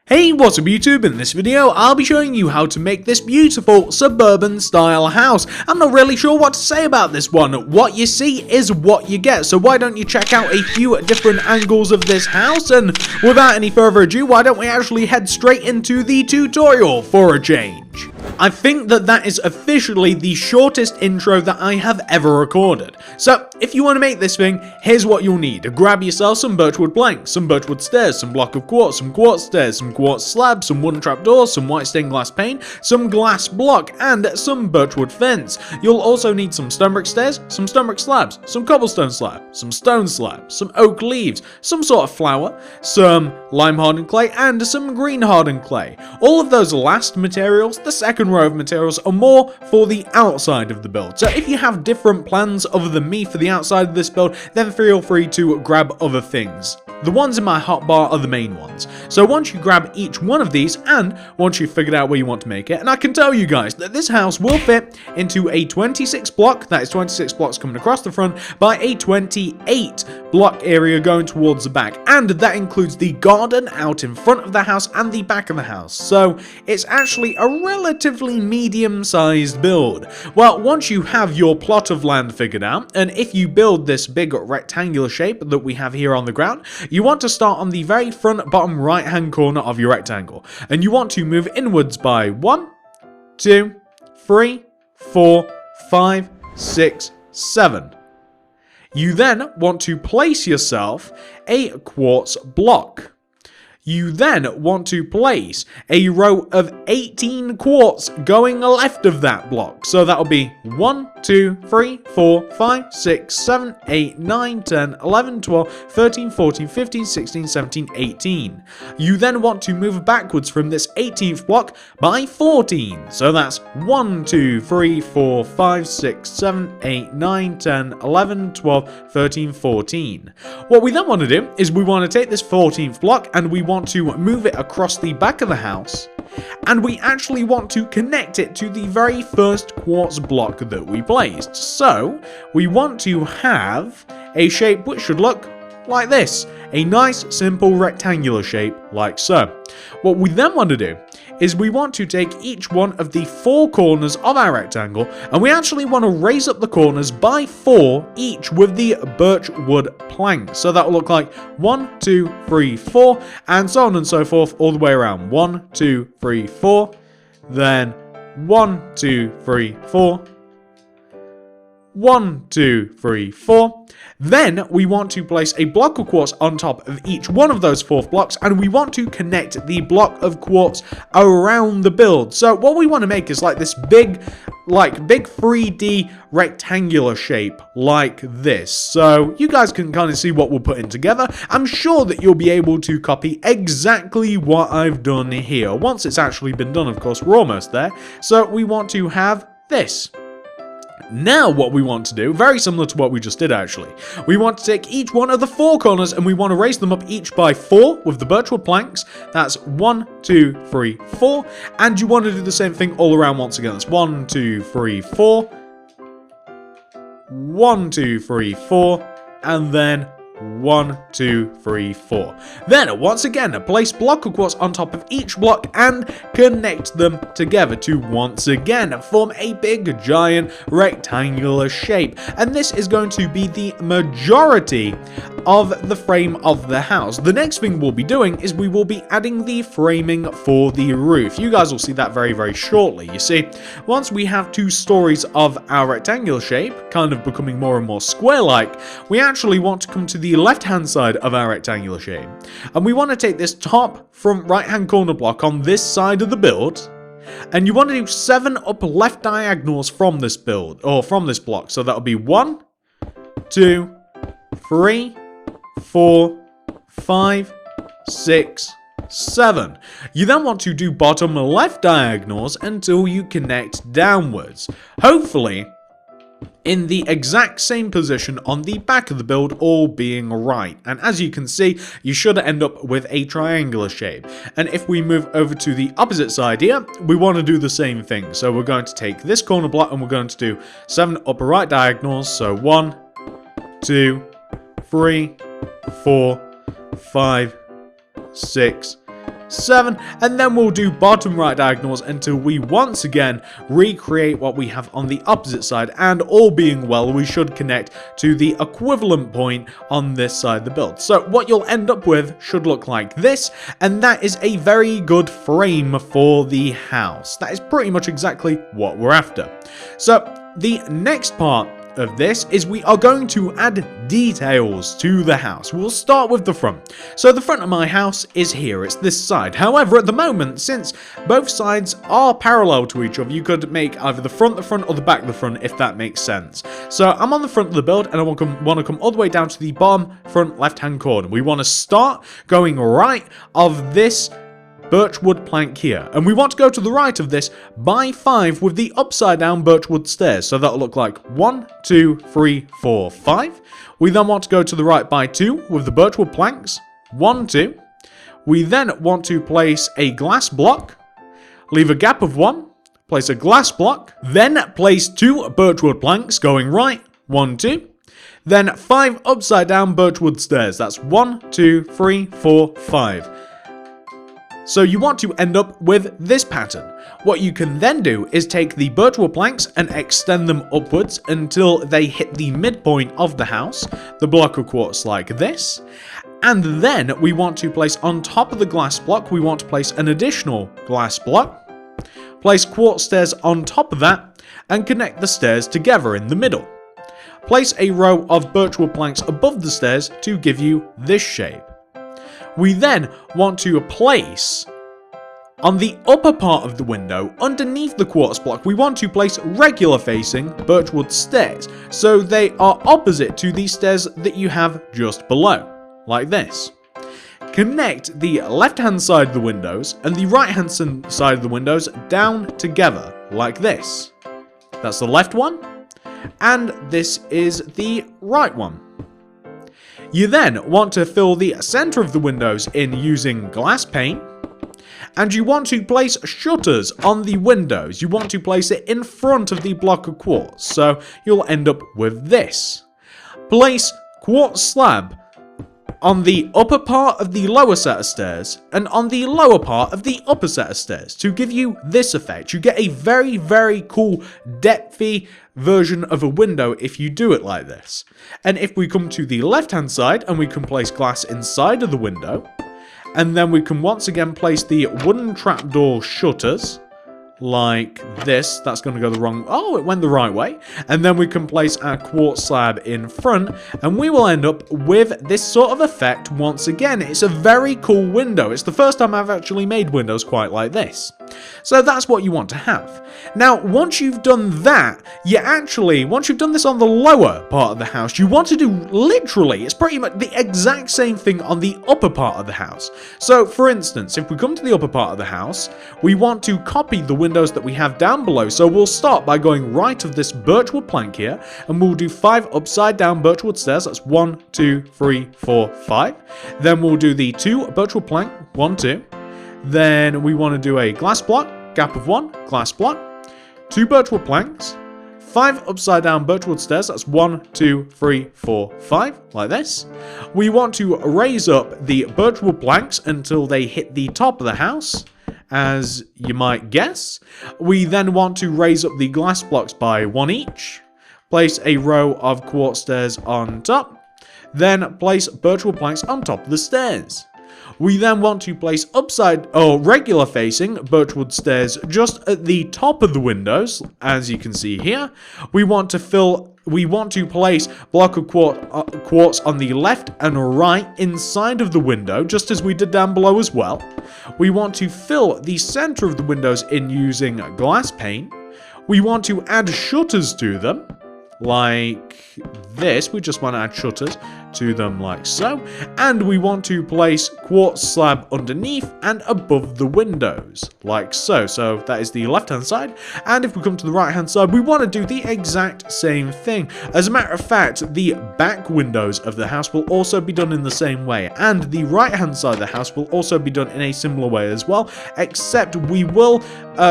Hey, what's up YouTube? In this video, I'll be showing you how to make this beautiful suburban style house. I'm not really sure what to say about this one. What you see is what you get, so why don't you check out a few different angles of this house, and without any further ado, why don't we actually head straight into the tutorial for a change. I think that is officially the shortest intro that I have ever recorded. So, if you want to make this thing, here's what you'll need. Grab yourself some birchwood planks, some birchwood stairs, some block of quartz, some quartz stairs, some quartz slabs, some wooden trapdoors, some white stained glass pane, some glass block, and some birchwood fence. You'll also need some stone brick stairs, some stone brick slabs, some cobblestone slab, some stone slab, some oak leaves, some sort of flour, some lime hardened clay, and some green hardened clay. All of those last materials, the second row of materials, are more for the outside of the build. So if you have different plans other than me for the outside of this build, then feel free to grab other things. The ones in my hotbar are the main ones. So once you grab each one of these, and once you've figured out where you want to make it, and I can tell you guys that this house will fit into a 26 block, that is 26 blocks coming across the front, by a 28 block area going towards the back. And that includes the garden out in front of the house and the back of the house. So it's actually a relatively medium-sized build. Well, once you have your plot of land figured out, and if you build this big rectangular shape that we have here on the ground, you want to start on the very front bottom right hand corner of your rectangle, and you want to move inwards by 1, 2, 3, 4, 5, 6, 7. You then want to place yourself a quartz block. You then want to place a row of 18 quartz going left of that block. So that'll be 1, 2, 3, 4, 5, 6, 7, 8, 9, 10, 11, 12, 13, 14, 15, 16, 17, 18. You then want to move backwards from this 18th block by 14. So that's 1, 2, 3, 4, 5, 6, 7, 8, 9, 10, 11, 12, 13, 14. What we then want to do is we want to take this 14th block and we want to move it across the back of the house, and we actually want to connect it to the very first quartz block that we placed. So we want to have a shape which should look like this, a nice simple rectangular shape like so. What we then want to do is we want to take each one of the 4 corners of our rectangle, and we actually want to raise up the corners by 4 each with the birch wood plank. So that will look like 1, 2, 3, 4, and so on and so forth all the way around. 1, 2, 3, 4, then 1, 2, 3, 4, 1, 2, 3, 4. Then we want to place a block of quartz on top of each one of those 4th blocks, and we want to connect the block of quartz around the build. So what we want to make is like this big 3D rectangular shape like this. So you guys can kind of see what we're putting together. I'm sure that you'll be able to copy exactly what I've done here. Once it's actually been done, of course, we're almost there. So we want to have this. Now what we want to do, very similar to what we just did actually, we want to take each one of the 4 corners and we want to raise them up each by 4 with the birchwood planks. That's 1, 2, 3, 4, and you want to do the same thing all around once again. That's 1, 2, 3, 4, 1, 2, 3, 4, and then 1, 2, 3, 4. Then, once again, place block of quartz on top of each block and connect them together to once again form a big, giant, rectangular shape. And this is going to be the majority of the frame of the house. The next thing we'll be doing is we will be adding the framing for the roof. You guys will see that very, very shortly. You see, once we have 2 stories of our rectangular shape, kind of becoming more and more square-like, we actually want to come to the left-hand side of our rectangular shape. And we want to take this top front right-hand corner block on this side of the build, and you want to do 7 up left diagonals from this build, or from this block. So that'll be 1, 2, 3, 4, 5, 6, 7. You then want to do bottom left diagonals until you connect downwards. Hopefully in the exact same position on the back of the build, all being right. And as you can see, you should end up with a triangular shape. And if we move over to the opposite side here, we want to do the same thing. So we're going to take this corner block and we're going to do 7 upper right diagonals. So 1, 2, 3, 4, 5, 6, 7, and then we'll do bottom right diagonals until we once again recreate what we have on the opposite side, and all being well, we should connect to the equivalent point on this side of the build. So what you'll end up with should look like this, and that is a very good frame for the house. That is pretty much exactly what we're after. So the next part of this is we are going to add details to the house. We'll start with the front. So the front of my house is here, it's this side. However, at the moment, since both sides are parallel to each other, you could make either the front or the back of the front, if that makes sense. So I'm on the front of the build, and I want to come all the way down to the bottom front left hand corner. We want to start going right of this birchwood plank here, and we want to go to the right of this by 5 with the upside down birchwood stairs. So that'll look like 1, 2, 3, 4, 5. We then want to go to the right by 2 with the birchwood planks, 1, 2. We then want to place a glass block, leave a gap of 1, place a glass block, then place 2 birchwood planks going right, 1, 2. Then 5 upside down birchwood stairs. That's 1, 2, 3, 4, 5. So you want to end up with this pattern. What you can then do is take the birchwood planks and extend them upwards until they hit the midpoint of the house, the block of quartz like this. And then we want to place on top of the glass block, we want to place an additional glass block, place quartz stairs on top of that, and connect the stairs together in the middle. Place a row of birchwood planks above the stairs to give you this shape. We then want to place, on the upper part of the window, underneath the quartz block, we want to place regular facing birchwood stairs, so they are opposite to the stairs that you have just below, like this. Connect the left hand side of the windows and the right hand side of the windows down together, like this. That's the left one, and this is the right one. You then want to fill the center of the windows in using glass pane, and you want to place shutters on the windows. You want to place it in front of the block of quartz, so you'll end up with this. Place quartz slab on the upper part of the lower set of stairs and on the lower part of the upper set of stairs to give you this effect. You get a very, very cool depthy version of a window if you do it like this. And if we come to the left hand side and we can place glass inside of the window, and then we can once again place the wooden trapdoor shutters like this. That's going to go the wrong... Oh, it went the right way. And then we can place our quartz slab in front, and we will end up with this sort of effect once again. It's a very cool window. It's the first time I've actually made windows quite like this. So that's what you want to have. Now, once you've done that, once you've done this on the lower part of the house, you want to do literally, it's pretty much the exact same thing on the upper part of the house. So, for instance, if we come to the upper part of the house, we want to copy the windows that we have down below. So we'll start by going right of this birchwood plank here, and we'll do 5 upside down birchwood stairs. That's 1, 2, 3, 4, 5. Then we'll do the 2 birchwood plank, 1, 2. Then we want to do a glass block, gap of 1, glass block, 2 birchwood planks, 5 upside down birchwood stairs. That's 1, 2, 3, 4, 5, like this. We want to raise up the birchwood planks until they hit the top of the house, as you might guess. We then want to raise up the glass blocks by 1 each, place a row of quartz stairs on top, then place birchwood planks on top of the stairs. We then want to place regular facing birchwood stairs just at the top of the windows, as you can see here. We want to place block of quartz on the left and right inside of the window, just as we did down below as well. We want to fill the center of the windows in using glass pane. We want to add shutters to them, like this. We just want to add shutters to them like so, and we want to place quartz slab underneath and above the windows like so. So that is the left hand side, and if we come to the right hand side, we want to do the exact same thing. As a matter of fact, the back windows of the house will also be done in the same way, and the right hand side of the house will also be done in a similar way as well, except we will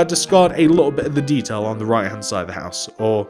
discard a little bit of the detail on the right hand side of the house, or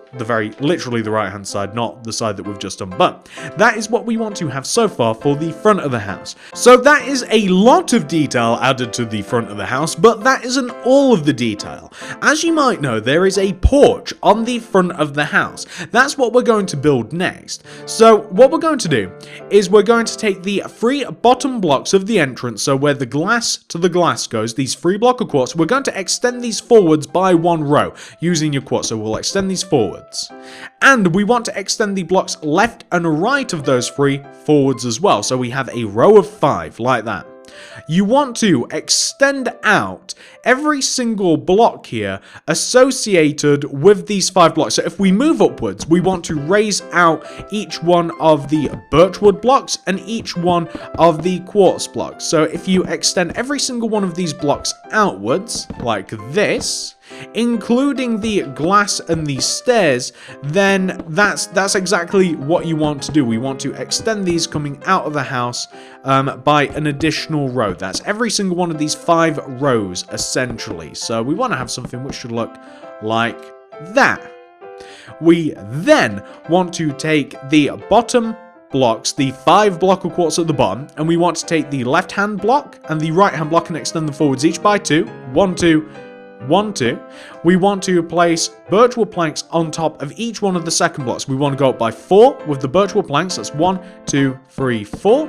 literally the right hand side, not the side that we've just done. But that is what we want to have so far for the front of the house. So that is a lot of detail added to the front of the house, but that isn't all of the detail. As you might know, there is a porch on the front of the house. That's what we're going to build next. So what we're going to do is we're going to take the 3 bottom blocks of the entrance, so where the glass to the glass goes, these 3 blocks of quartz, we're going to extend these forwards by 1 row using your quartz. So we'll extend these forwards. And we want to extend the blocks left and right of those 3 forwards as well. So we have a row of 5 like that. You want to extend out every single block here associated with these 5 blocks. So if we move upwards, we want to raise out each one of the birchwood blocks and each one of the quartz blocks. So if you extend every single one of these blocks outwards, like this, including the glass and the stairs, then that's exactly what you want to do. We want to extend these coming out of the house by an additional row. That's every single one of these 5 rows, essentially. So we want to have something which should look like that. We then want to take the bottom blocks, the 5 block of quartz at the bottom, and we want to take the left hand block and the right hand block and extend them forwards each by 2. 1, 2, 1, 2. We want to place birchwood planks on top of each one of the second blocks. We want to go up by 4 with the birchwood planks. That's 1, 2, 3, 4.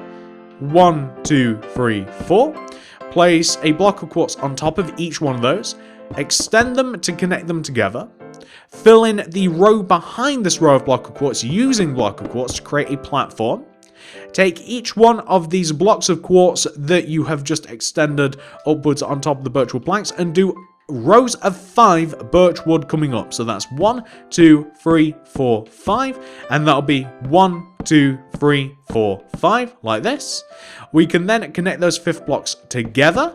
1, 2, 3, 4. Place a block of quartz on top of each one of those. Extend them to connect them together. Fill in the row behind this row of block of quartz using block of quartz to create a platform. Take each one of these blocks of quartz that you have just extended upwards on top of the birchwood planks and do rows of 5 birchwood coming up. So that's 1, 2, 3, 4, 5, and that'll be 1, 2, 3, 4, 5, like this. We can then connect those 5th blocks together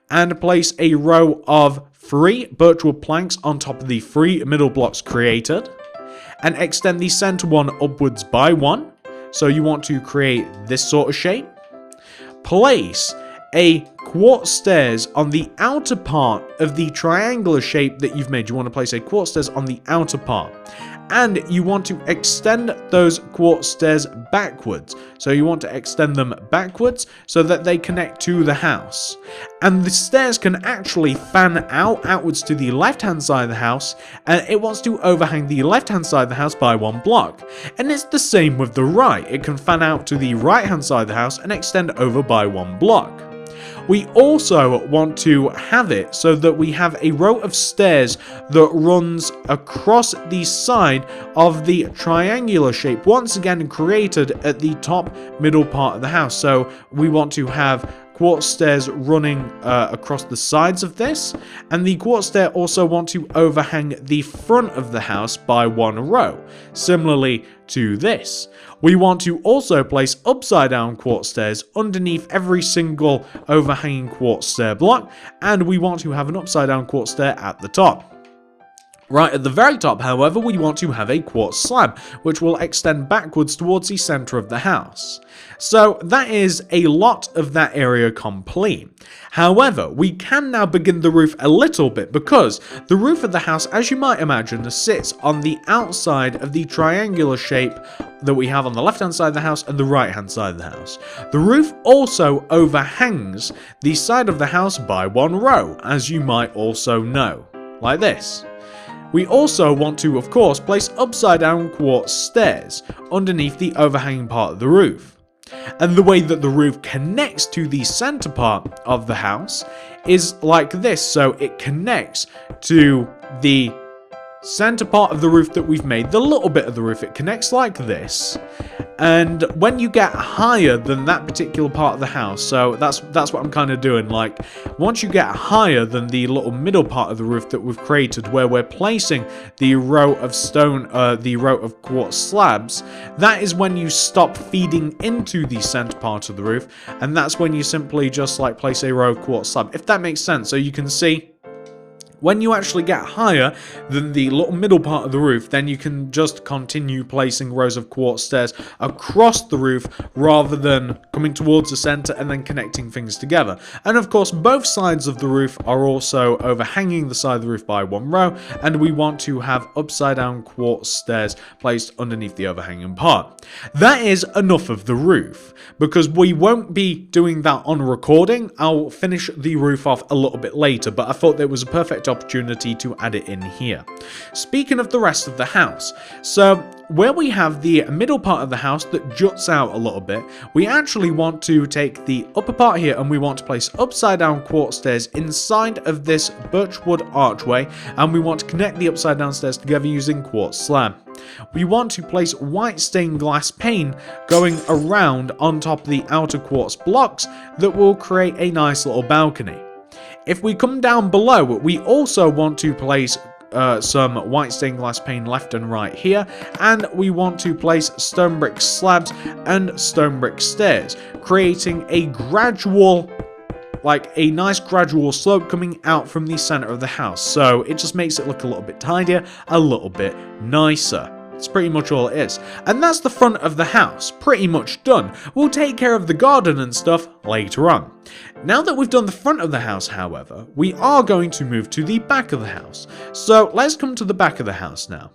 and place a row of 3 birchwood planks on top of the 3 middle blocks created, and extend the center one upwards by 1. So you want to create this sort of shape. Place a quartz stairs on the outer part of the triangular shape that you've made. You want to place a quartz stairs on the outer part. And you want to extend those quartz stairs backwards. So you want to extend them backwards so that they connect to the house. And the stairs can actually fan out outwards to the left-hand side of the house, and it wants to overhang the left-hand side of the house by 1 block. And it's the same with the right. It can fan out to the right-hand side of the house and extend over by 1 block. We also want to have it so that we have a row of stairs that runs across the side of the triangular shape, once again created at the top middle part of the house. So we want to have quartz stairs running across the sides of this, and the quartz stair also want to overhang the front of the house by 1 row, similarly to this. We want to also place upside down quartz stairs underneath every single overhanging quartz stair block, and we want to have an upside down quartz stair at the top. Right at the very top, however, we want to have a quartz slab, which will extend backwards towards the center of the house. So that is a lot of that area complete. However, we can now begin the roof a little bit, because the roof of the house, as you might imagine, sits on the outside of the triangular shape that we have on the left-hand side of the house and the right-hand side of the house. The roof also overhangs the side of the house by 1 row, as you might also know, like this. We also want to, of course, place upside down quartz stairs underneath the overhanging part of the roof. And the way that the roof connects to the center part of the house is like this. So it connects to the center part of the roof that we've made, the little bit of the roof, it connects like this. And when you get higher than that particular part of the house, so that's what I'm kind of doing, like once you get higher than the little middle part of the roof that we've created, where we're placing the row of stone, the row of quartz slabs, that is when you stop feeding into the center part of the roof, and that's when you simply just like place a row of quartz slab, if that makes sense. So you can see When you actually get higher than the little middle part of the roof, then you can just continue placing rows of quartz stairs across the roof rather than coming towards the center and then connecting things together. And of course, both sides of the roof are also overhanging the side of the roof by one row, and we want to have upside down quartz stairs placed underneath the overhanging part. That is enough of the roof, because we won't be doing that on recording. I'll finish the roof off a little bit later, but I thought there was a perfect opportunity to add it in here. Speaking of the rest of the house, so where we have the middle part of the house that juts out a little bit, we actually want to take the upper part here and we want to place upside down quartz stairs inside of this birchwood archway, and we want to connect the upside down stairs together using quartz slab. We want to place white stained glass pane going around on top of the outer quartz blocks that will create a nice little balcony. If we come down below, we also want to place some white stained glass pane left and right here, and we want to place stone brick slabs and stone brick stairs, creating a gradual, like a nice gradual slope coming out from the center of the house. So it just makes it look a little bit tidier, a little bit nicer. It's pretty much all it is. And that's the front of the house, pretty much done. We'll take care of the garden and stuff later on. Now that we've done the front of the house, however, we are going to move to the back of the house. So let's come to the back of the house now.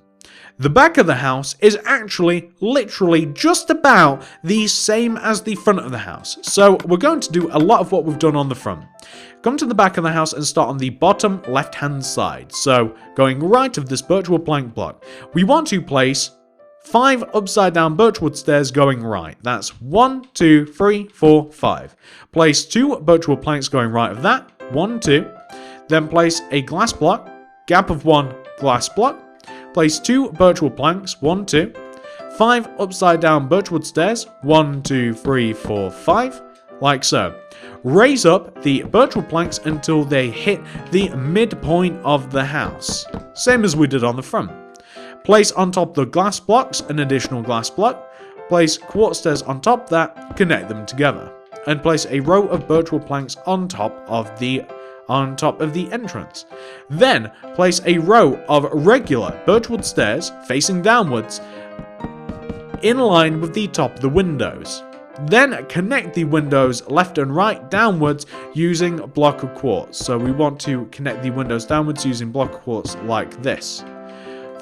The back of the house is actually literally just about the same as the front of the house. So we're going to do a lot of what we've done on the front. Come to the back of the house and start on the bottom left hand side. So going right of this birchwood plank block, we want to place 5 upside down birchwood stairs going right. That's 1, 2, 3, 4, 5. Place 2 birchwood planks going right of that. 1, 2. Then place a glass block, gap of 1 glass block. Place 2 birchwood planks, 1, 2. 5 upside down birchwood stairs, 1, 2, 3, 4, 5. Like so. Raise up the birchwood planks until they hit the midpoint of the house. Same as we did on the front. Place on top the glass blocks an additional glass block. Place quartz stairs on top that, connect them together. And place a row of birchwood planks on top of the entrance. Then place a row of regular birchwood stairs facing downwards in line with the top of the windows. Then connect the windows left and right downwards using a block of quartz. So we want to connect the windows downwards using block of quartz like this.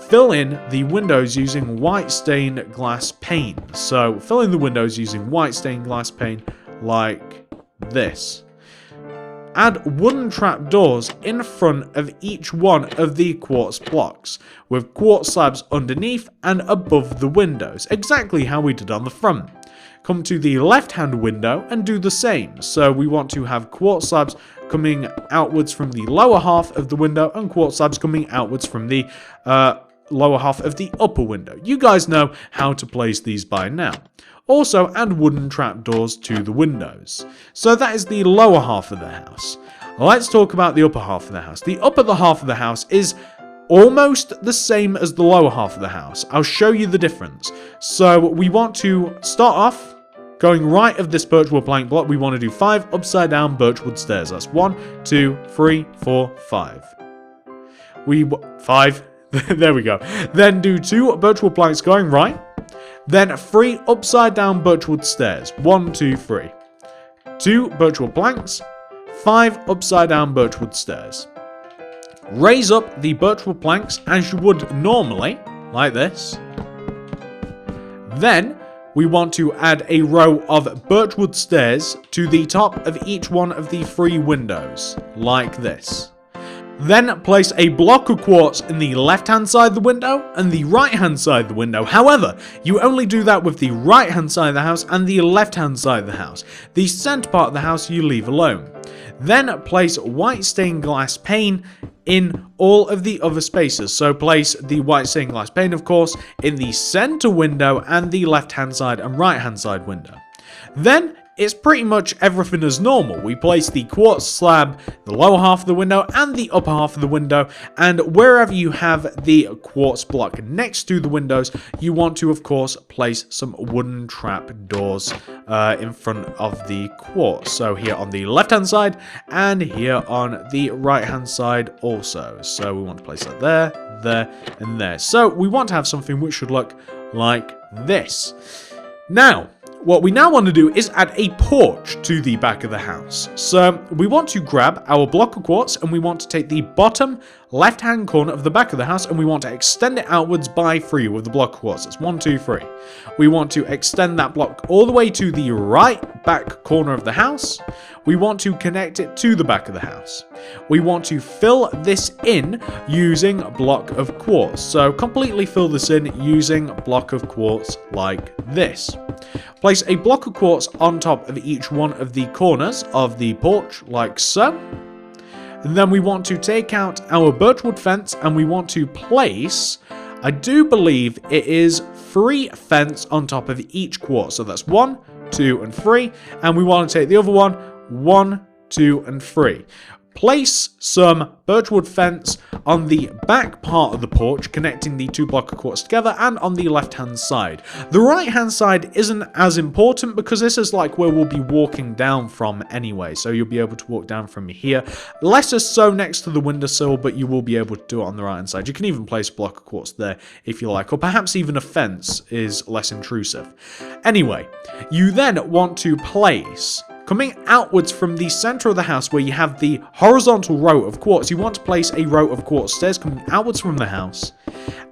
Fill in the windows using white stained glass pane. So fill in the windows using white stained glass pane like this. Add wooden trapdoors in front of each one of the quartz blocks, with quartz slabs underneath and above the windows, exactly how we did on the front. Come to the left-hand window and do the same. So we want to have quartz slabs coming outwards from the lower half of the window and quartz slabs coming outwards from the lower half of the upper window. You guys know how to place these by now. Also, add wooden trapdoors to the windows. So that is the lower half of the house. Let's talk about the upper half of the house. The upper half of the house is almost the same as the lower half of the house. I'll show you the difference. So we want to start off going right of this birchwood plank block. We want to do 5 upside down birchwood stairs. That's 1, 2, 3, 4, 5. 5. There we go. Then do 2 birchwood planks going right. Then 3 upside down birchwood stairs. 1, 2, 3. 2 birchwood planks. 5 upside down birchwood stairs. Raise up the birchwood planks as you would normally, like this. Then we want to add a row of birchwood stairs to the top of each one of the 3 windows, like this. Then place a block of quartz in the left-hand side of the window and the right-hand side of the window. However, you only do that with the right-hand side of the house and the left-hand side of the house. The center part of the house you leave alone. Then place white stained glass pane in all of the other spaces. So place the white stained glass pane, of course, in the center window and the left-hand side and right-hand side window. Then it's pretty much everything as normal. We place the quartz slab, the lower half of the window and the upper half of the window, and wherever you have the quartz block next to the windows, you want to of course place some wooden trap doors in front of the quartz. So here on the left hand side and here on the right hand side also. So we want to place that there, and there. So we want to have something which should look like this. Now, what we now want to do is add a porch to the back of the house. So we want to grab our block of quartz and we want to take the bottom left-hand corner of the back of the house and we want to extend it outwards by 3 with the block of quartz. That's 1, 2, 3. We want to extend that block all the way to the right back corner of the house. We want to connect it to the back of the house. We want to fill this in using block of quartz. So completely fill this in using block of quartz like this. Place a block of quartz on top of each one of the corners of the porch like so. And then we want to take out our birchwood fence and we want to place, I do believe it is 3 fence on top of each quartz. So that's 1, 2, and 3. And we want to take the other one, 1, 2, and 3. Place some birchwood fence on the back part of the porch, connecting the 2 block of quartz together, and on the left-hand side. The right-hand side isn't as important because this is like where we'll be walking down from anyway, so you'll be able to walk down from here. Less so next to the windowsill, but you will be able to do it on the right-hand side. You can even place a block of quartz there if you like, or perhaps even a fence is less intrusive. Anyway, you then want to place, coming outwards from the center of the house where you have the horizontal row of quartz, you want to place a row of quartz stairs coming outwards from the house.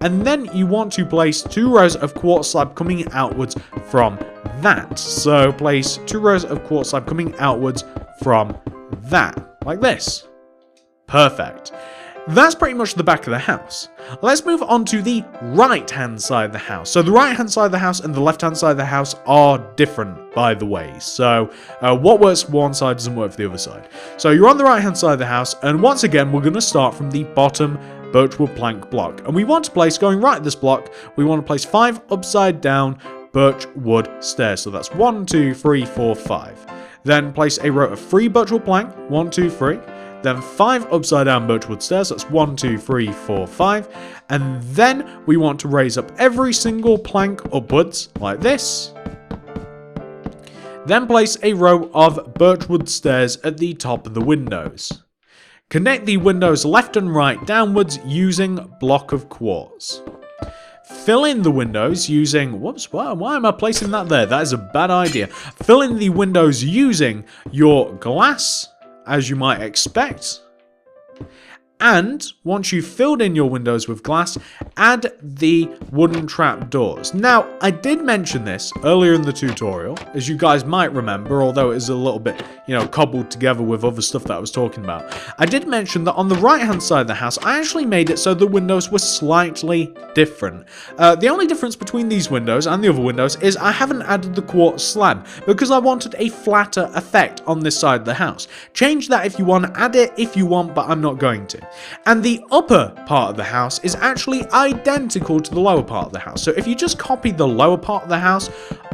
And then you want to place 2 rows of quartz slab coming outwards from that. So place 2 rows of quartz slab coming outwards from that, like this. Perfect. That's pretty much the back of the house. Let's move on to the right-hand side of the house. So the right-hand side of the house and the left-hand side of the house are different, by the way. So what works for one side doesn't work for the other side. So you're on the right-hand side of the house, and once again, we're going to start from the bottom birchwood plank block. And we want to place, going right at this block, we want to place 5 upside-down birchwood stairs. So that's 1, 2, 3, 4, 5. Then place a row of 3 birchwood plank, 1, 2, 3. Then 5 upside down birchwood stairs, that's 1, 2, 3, 4, 5. And then we want to raise up every single plank upwards, like this. Then place a row of birchwood stairs at the top of the windows. Connect the windows left and right downwards using block of quartz. Fill in the windows using, whoops, why am I placing that there? That is a bad idea. Fill in the windows using your glass, as you might expect. And once you've filled in your windows with glass, add the wooden trap doors. Now, I did mention this earlier in the tutorial, as you guys might remember, although it is a little bit, cobbled together with other stuff that I was talking about. I did mention that on the right-hand side of the house, I actually made it so the windows were slightly different. The only difference between these windows and the other windows is I haven't added the quartz slab because I wanted a flatter effect on this side of the house. Change that if you want, add it if you want, but I'm not going to. And the upper part of the house is actually identical to the lower part of the house. So if you just copy the lower part of the house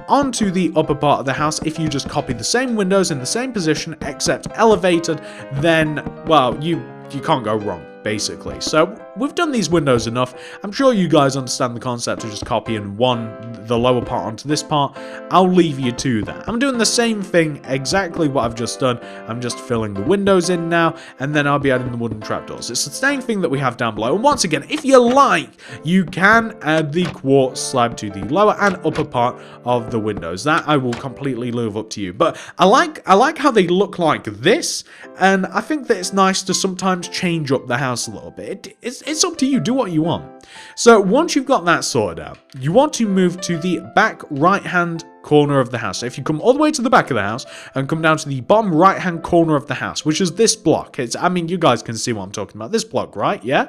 onto the upper part of the house, if you just copy the same windows in the same position except elevated, then, well, you can't go wrong, basically. So we've done these windows enough. I'm sure you guys understand the concept of just copying the lower part onto this part. I'll leave you to that. I'm doing the same thing, exactly what I've just done. I'm just filling the windows in now, and then I'll be adding the wooden trapdoors. It's the same thing that we have down below. And once again, if you like, you can add the quartz slab to the lower and upper part of the windows. That I will completely leave up to you. But I like how they look like this, and I think that it's nice to sometimes change up the house a little bit. It's up to you. Do what you want. So once you've got that sorted out, you want to move to the back right-hand corner of the house. So if you come all the way to the back of the house and come down to the bottom right-hand corner of the house, which is this block. You guys can see what I'm talking about. This block, right? Yeah?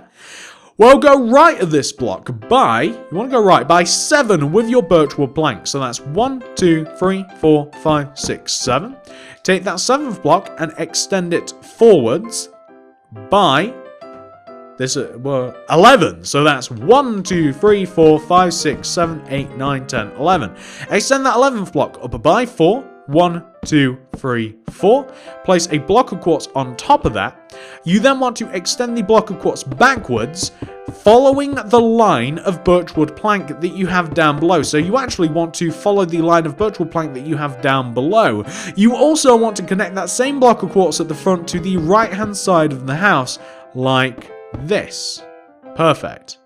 Well, go right of this block by 7 with your birchwood plank. So that's 1, 2, 3, 4, 5, 6, 7. Take that 7th block and extend it forwards by 11. So that's 1, 2, 3, 4, 5, 6, 7, 8, 9, 10, 11. Extend that 11th block up by 4. 1, 2, 3, 4. Place a block of quartz on top of that. You then want to extend the block of quartz backwards, following the line of birchwood plank that you have down below. So you actually want to follow the line of birchwood plank that you have down below. You also want to connect that same block of quartz at the front to the right-hand side of the house, like this. Perfect.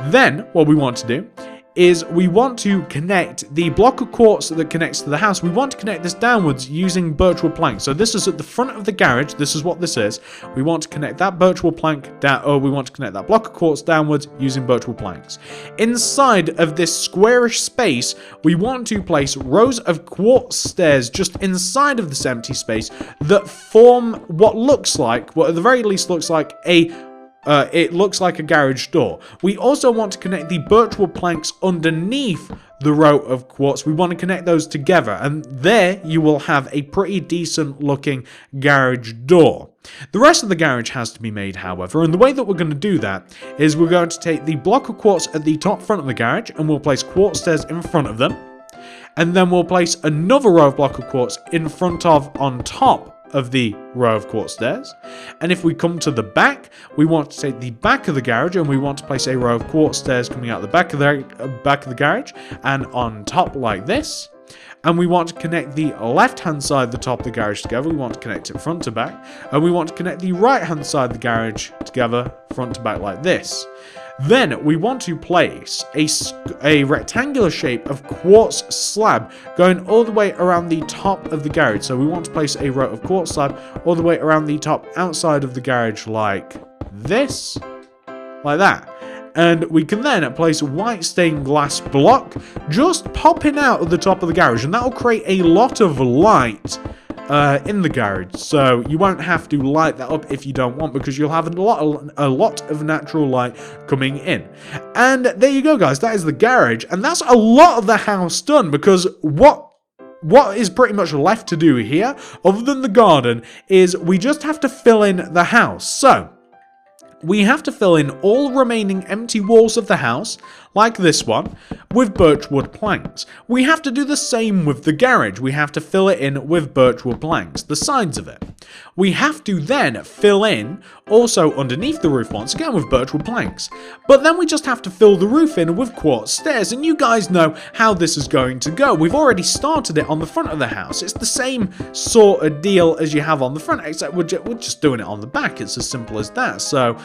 Then, what we want to do is we want to connect the block of quartz that connects to the house. We want to connect this downwards using birchwood plank. So this is at the front of the garage. This is what this is. We want to connect that birchwood plank down, or we want to connect that block of quartz downwards using birchwood planks. Inside of this squarish space, we want to place rows of quartz stairs just inside of this empty space that form what looks like, what at the very least looks like it looks like a garage door. We also want to connect the birchwood planks underneath the row of quartz. We want to connect those together, and there you will have a pretty decent looking garage door. The rest of the garage has to be made, however, and the way that we're going to do that is we're going to take the block of quartz at the top front of the garage and we'll place quartz stairs in front of them, and then we'll place another row of block of quartz in front of, on top of the row of quartz stairs. And if we come to the back, we want to take the back of the garage and we want to place a row of quartz stairs coming out the back of the garage and on top like this. And we want to connect the left-hand side of the top of the garage together. We want to connect it front to back. And we want to connect the right-hand side of the garage together front to back like this. Then we want to place a rectangular shape of quartz slab going all the way around the top of the garage. So we want to place a row of quartz slab all the way around the top outside of the garage like this, like that. And we can then place a white stained glass block just popping out of the top of the garage, and that will create a lot of light in the garage, so you won't have to light that up if you don't want, because you'll have a lot of natural light coming in. And there you go, guys, that is the garage, and that's a lot of the house done, because what is pretty much left to do here, other than the garden, is we just have to fill in the house. So we have to fill in all remaining empty walls of the house, like this one, with birchwood planks. We have to do the same with the garage. We have to fill it in with birchwood planks, the sides of it. We have to then fill in, also underneath the roof once again, with birchwood planks. But then we just have to fill the roof in with quartz stairs, and you guys know how this is going to go. We've already started it on the front of the house. It's the same sort of deal as you have on the front, except we're just doing it on the back. It's as simple as that. So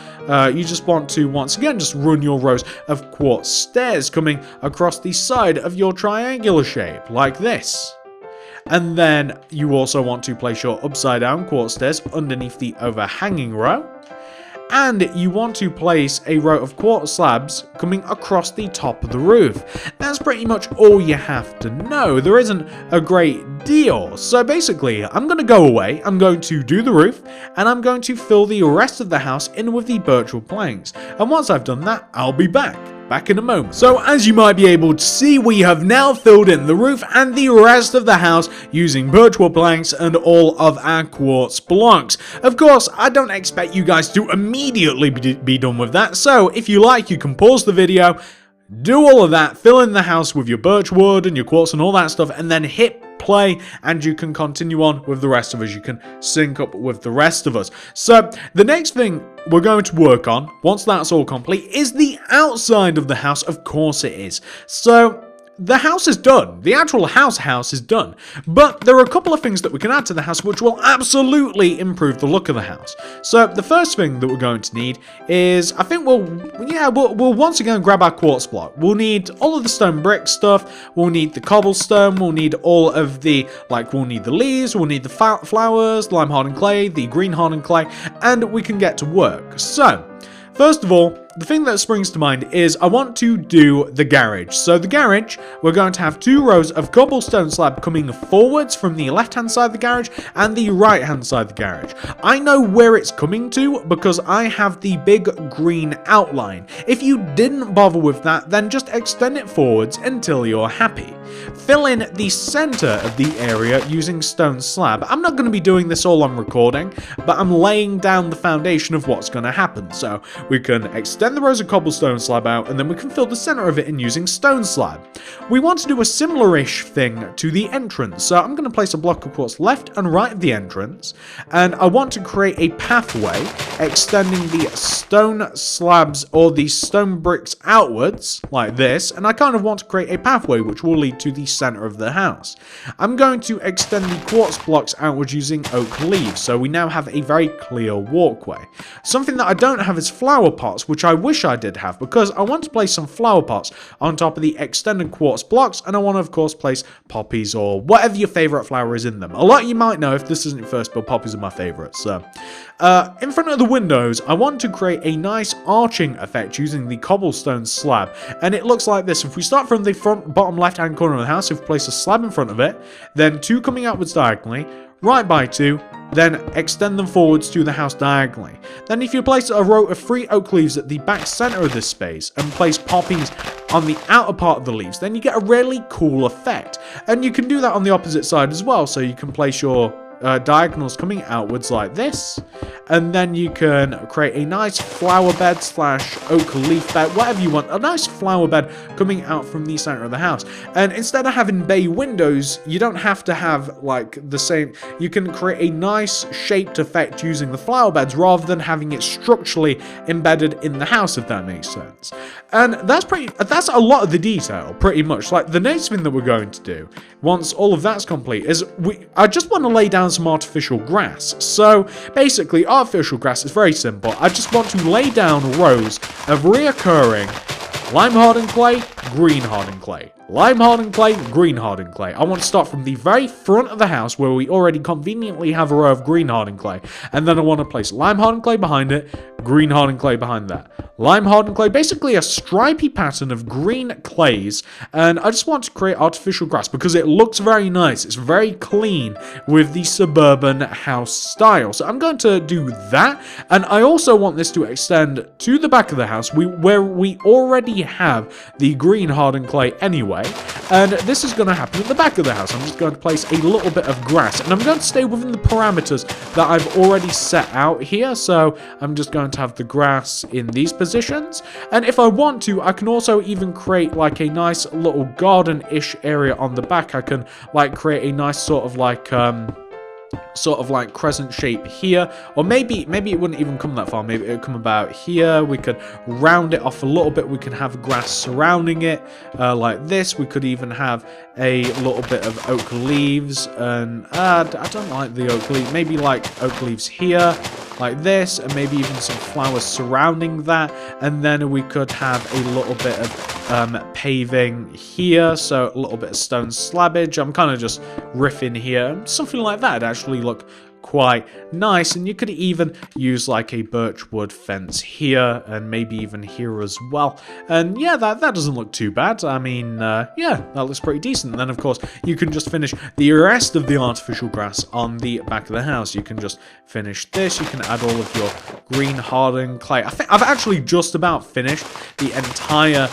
you just want to, once again, just run your rows of quartz stairs coming across the side of your triangular shape, like this. And then you also want to place your upside down quartz stairs underneath the overhanging row. And you want to place a row of quartz slabs coming across the top of the roof. That's pretty much all you have to know. There isn't a great deal. So basically, I'm going to go away, I'm going to do the roof, and I'm going to fill the rest of the house in with the birchwood planks. And once I've done that, I'll be back in a moment. So as you might be able to see, we have now filled in the roof and the rest of the house using birchwood planks and all of our quartz blocks. Of course, I don't expect you guys to immediately be done with that, so if you like, you can pause the video, do all of that, fill in the house with your birchwood and your quartz and all that stuff, and then hit play, and you can continue on with the rest of us. You can sync up with the rest of us. So the next thing we're going to work on, once that's all complete, is the outside of the house. Of course it is. So the house is done. The actual house is done. But there are a couple of things that we can add to the house which will absolutely improve the look of the house. So the first thing that we're going to need is, I think we'll once again grab our quartz block. We'll need all of the stone brick stuff. We'll need the cobblestone. We'll need all of the, we'll need the leaves. We'll need the flowers, lime hardened clay, the green hardened clay, and we can get to work. So first of all, the thing that springs to mind is I want to do the garage. So the garage, we're going to have 2 rows of cobblestone slab coming forwards from the left-hand side of the garage and the right-hand side of the garage. I know where it's coming to because I have the big green outline. If you didn't bother with that, then just extend it forwards until you're happy. Fill in the center of the area using stone slab. I'm not going to be doing this all on recording, but I'm laying down the foundation of what's going to happen. So we can extend extend the rows of cobblestone slab out, and then we can fill the center of it in using stone slab. We want to do a similar-ish thing to the entrance, so I'm going to place a block of quartz left and right of the entrance, and I want to create a pathway extending the stone slabs or the stone bricks outwards like this, and I kind of want to create a pathway which will lead to the center of the house. I'm going to extend the quartz blocks outwards using oak leaves, so we now have a very clear walkway. Something that I don't have is flower pots, which I wish I did have, because I want to place some flower pots on top of the extended quartz blocks, and I want to of course place poppies or whatever your favorite flower is in them. A lot of you might know, if this isn't your first build, poppies are my favorite. So in front of the windows, I want to create a nice arching effect using the cobblestone slab, and it looks like this. If we start from the front bottom left hand corner of the house, if we place a slab in front of it, then 2 coming outwards diagonally, right by 2, then extend them forwards to the house diagonally. Then if you place a row of 3 oak leaves at the back center of this space and place poppies on the outer part of the leaves, then you get a really cool effect. And you can do that on the opposite side as well, so you can place your diagonals coming outwards like this, and then you can create a nice flower bed slash oak leaf bed, whatever you want, a nice flower bed coming out from the center of the house. And instead of having bay windows, you don't have to have like the same, you can create a nice shaped effect using the flower beds rather than having it structurally embedded in the house, if that makes sense. And that's a lot of the detail, pretty much. Like the next thing that we're going to do once all of that's complete is I just want to lay down some artificial grass. So basically artificial grass is very simple. I just want to lay down rows of reoccurring lime hardened clay, green hardened clay, lime hardened clay, green hardened clay. I want to start from the very front of the house where we already conveniently have a row of green hardened clay, and then I want to place lime hardened clay behind it, green hardened clay behind that, lime hardened clay, basically a stripy pattern of green clays. And I just want to create artificial grass because it looks very nice. It's very clean with the suburban house style. So I'm going to do that, and I also want this to extend to the back of the house where we already have the green hardened clay anyway, and this is going to happen at the back of the house. I'm just going to place a little bit of grass, and I'm going to stay within the parameters that I've already set out here. So I'm just going to have the grass in these positions, and if I want to, I can also even create like a nice little garden-ish area on the back. I can like create a nice sort of like crescent shape here, or maybe it wouldn't even come that far. Maybe it would come about here. We could round it off a little bit. We can have grass surrounding it like this. We could even have a little bit of oak leaves, and I don't like the oak leaves. Maybe like oak leaves here like this, and maybe even some flowers surrounding that. And then we could have a little bit of paving here, so a little bit of stone slabbage. I'm kind of just riffing here. Something like that would actually look quite nice, and you could even use like a birch wood fence here, and maybe even here as well. And yeah, that doesn't look too bad. I mean, yeah, that looks pretty decent. And then of course you can just finish the rest of the artificial grass on the back of the house. You can just finish this. You can add all of your green hardened clay. I think I've actually just about finished the entire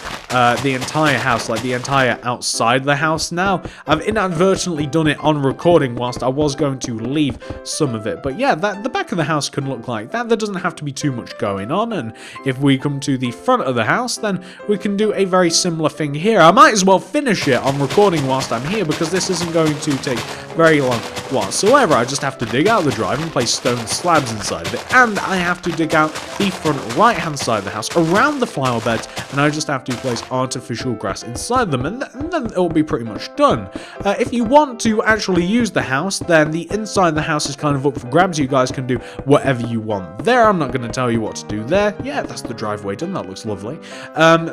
house, like the entire outside the house now. I've inadvertently done it on recording whilst I was going to leave some of it, but yeah, the back of the house can look like that. There doesn't have to be too much going on. And if we come to the front of the house, then we can do a very similar thing here. I might as well finish it on recording whilst I'm here, because this isn't going to take very long whatsoever. I just have to dig out the drive and place stone slabs inside of it, and I have to dig out the front right hand side of the house around the flower beds, and I just have to place artificial grass inside them, and then it will be pretty much done. If you want to actually use the house, then the inside of the house is kind of up for grabs. You guys can do whatever you want there. I'm not going to tell you what to do there. Yeah, that's the driveway done. That looks lovely.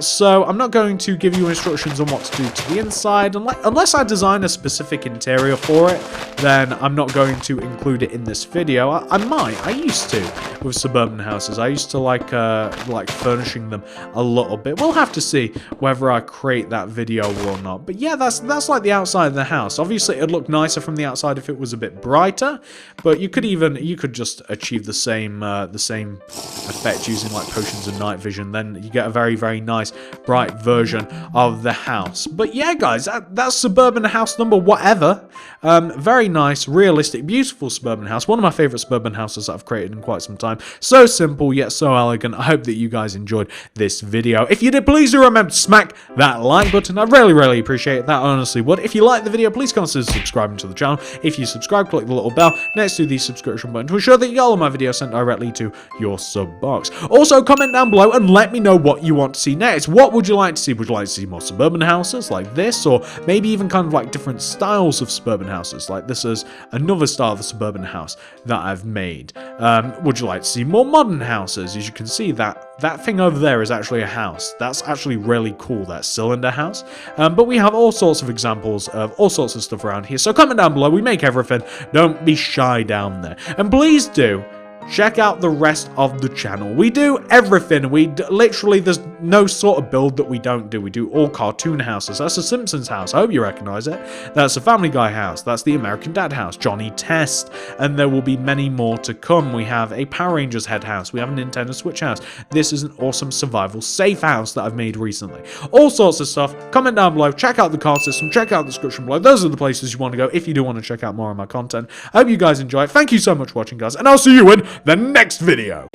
So I'm not going to give you instructions on what to do to the inside, unless I design a specific interior for it. Then I'm not going to include it in this video. I used to with suburban houses. I used to like furnishing them a little bit. We'll have to see whether I create that video or not. But yeah, that's like the outside of the house. Obviously, it'd look nicer from the outside if it was a bit brighter. But you could just achieve the same effect using like potions and night vision. Then you get a very, very nice bright version of the house. But yeah, guys, that's suburban house number whatever. Very nice, realistic, beautiful suburban house. One of my favorite suburban houses that I've created in quite some time. So So simple yet so elegant. I hope that you guys enjoyed this video. If you did, please do remember to smack that like button. I'd really appreciate that, I honestly would. If you like the video, please consider subscribing to the channel. If you subscribe, click the little bell next to the subscription button to ensure that you get all of my videos sent directly to your sub box. Also, comment down below and let me know what you want to see next. What would you like to see? Would you like to see more suburban houses like this, or maybe even kind of like different styles of suburban houses? Like this is another style of a suburban house that I've made. Would you like to see more modern houses? As you can see, that thing over there is actually a house. That's actually really cool, that cylinder house. But we have all sorts of examples of all sorts of stuff around here. So comment down below. We make everything. Don't be shy down there. And please do check out the rest of the channel. We do everything. Literally, there's no sort of build that we don't do. We do all cartoon houses. That's a Simpsons house. I hope you recognize it. That's a Family Guy house. That's the American Dad house. Johnny Test. And there will be many more to come. We have a Power Rangers head house. We have a Nintendo Switch house. This is an awesome survival safe house that I've made recently. All sorts of stuff. Comment down below. Check out the card system. Check out the description below. Those are the places you want to go if you do want to check out more of my content. I hope you guys enjoy it. Thank you so much for watching, guys. And I'll see you in the next video.